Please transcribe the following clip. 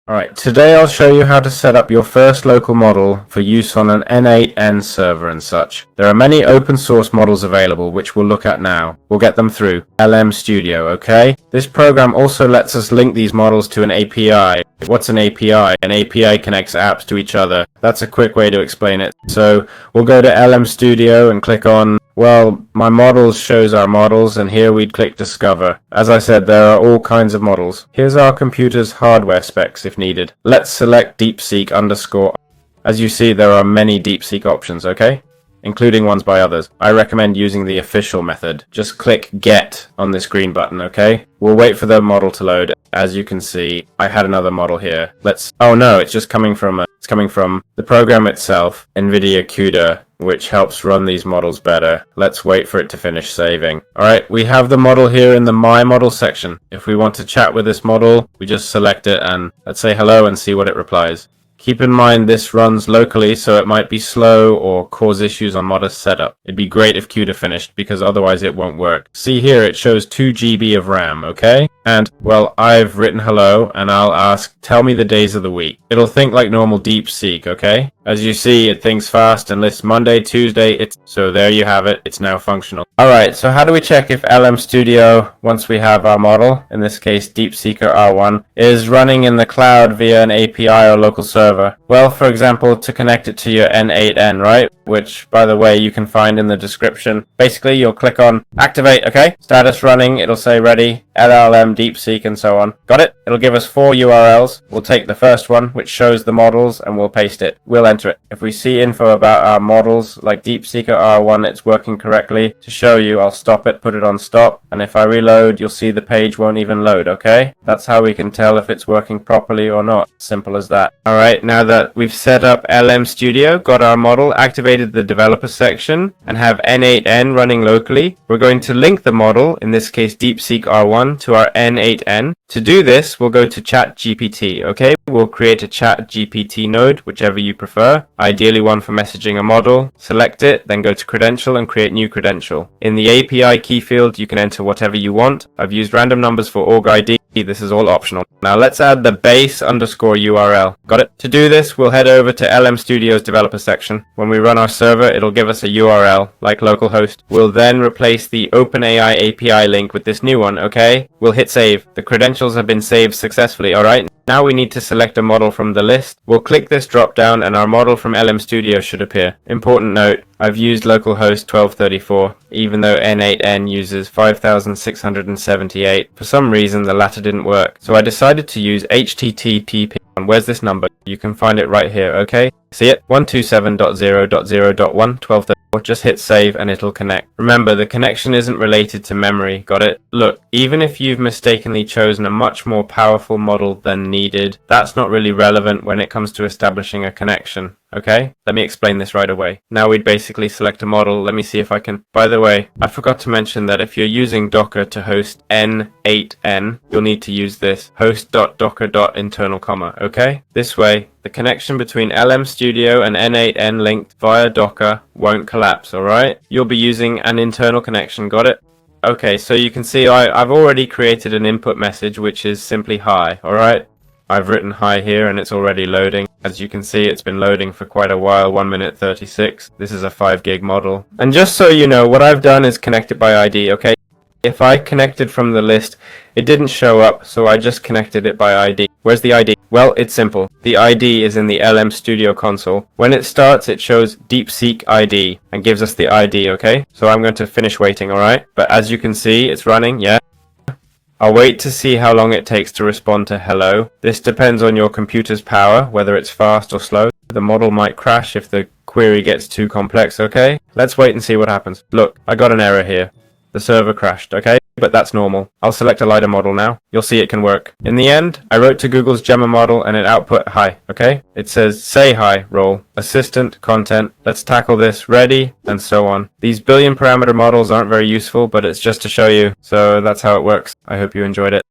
Alright, today I'll show you how to set up your first local model for use on an N8N server and such. There are many open source models available which we'll look at now. We'll get them through LM Studio, okay? This program also lets us link these models to an API. What's an API? An API connects apps to each other. That's a quick way to explain it. So we'll go to LM Studio and click on, well, my models shows our models, and here we'd click discover. As I said, there are all kinds of models. Here's our computer's hardware specs if needed. Let's select DeepSeek _. As you see, there are many DeepSeek options, okay? Including ones by others. I recommend using the official method. Just click get on this green button, okay? We'll wait for the model to load. As you can see, I had another model here. Oh no, it's just coming from the program itself, NVIDIA CUDA, which helps run these models better. Let's wait for it to finish saving. Alright, we have the model here in the My Model section. If we want to chat with this model, we just select it and let's say hello and see what it replies. Keep in mind this runs locally, so it might be slow or cause issues on modest setup. It'd be great if CUDA finished, because otherwise it won't work. See here, it shows 2 GB of RAM, okay? And, well, I've written hello, and I'll ask, tell me the days of the week. It'll think like normal DeepSeek, okay? As you see, it thinks fast and lists Monday, Tuesday, so there you have it, it's now functional. Alright, so how do we check if LM Studio, once we have our model, in this case DeepSeeker R1, is running in the cloud via an API or local server? Well, for example, to connect it to your N8N, right? Which, by the way, you can find in the description. Basically, you'll click on activate, okay? Status running, it'll say ready, LLM, DeepSeek, and so on. Got it? It'll give us 4 URLs. We'll take the first one, which shows the models, and we'll paste it. We'll enter it. If we see info about our models, like DeepSeeker R1, it's working correctly. To show you, I'll stop it, put it on stop, and if I reload, you'll see the page won't even load, okay? That's how we can tell if it's working properly or not. Simple as that. Alright, now that we've set up LM Studio, got our model, activated the developer section, and have N8N running locally, we're going to link the model, in this case DeepSeek R1, to our N8N. To do this, we'll go to ChatGPT, okay? We'll create a ChatGPT node, whichever you prefer, ideally one for messaging a model. Select it, then go to credential and create new credential. In the API key field, you can enter whatever you want. I've used random numbers for org ID. This is all optional. Now let's add the base underscore URL. Got it? To do this, we'll head over to LM Studio's developer section. When we run our server, it'll give us a URL, like localhost. We'll then replace the OpenAI API link with this new one, okay? We'll hit save. The credentials have been saved successfully, alright? Now we need to select a model from the list. We'll click this drop down and our model from LM Studio should appear. Important note, I've used localhost 1234, even though N8N uses 5678. For some reason the latter didn't work, so I decided to use HTTP. Where's this number? You can find it right here, okay? See it? 127.0.0.1, 1234. Just hit save and it'll connect. Remember, the connection isn't related to memory, got it? Look, even if you've mistakenly chosen a much more powerful model than needed, that's not really relevant when it comes to establishing a connection. Okay, let me explain this right away. Now we'd basically select a model. Let me see if I can. By the way, I forgot to mention that if you're using Docker to host N8N, you'll need to use this host.docker.internal comma, okay? This way, the connection between LM Studio and N8N linked via Docker won't collapse, alright? You'll be using an internal connection, got it? Okay, so you can see I've already created an input message which is simply hi, alright? I've written hi here and it's already loading. As you can see, it's been loading for quite a while, 1 minute 36. This is a 5 gig model. And just so you know, what I've done is connect it by ID, okay? If I connected from the list, it didn't show up, so I just connected it by ID. Where's the ID? Well, it's simple. The ID is in the LM Studio console. When it starts, it shows DeepSeek ID and gives us the ID, okay? So I'm going to finish waiting, alright? But as you can see, it's running, yeah? I'll wait to see how long it takes to respond to hello. This depends on your computer's power, whether it's fast or slow. The model might crash if the query gets too complex, okay? Let's wait and see what happens. Look, I got an error here. The server crashed, okay? But that's normal. I'll select a lighter model now. You'll see it can work. In the end, I wrote to Google's Gemma model and it output hi, okay? It says say hi, role, assistant, content, let's tackle this, ready, and so on. These billion parameter models aren't very useful, but it's just to show you. So that's how it works. I hope you enjoyed it.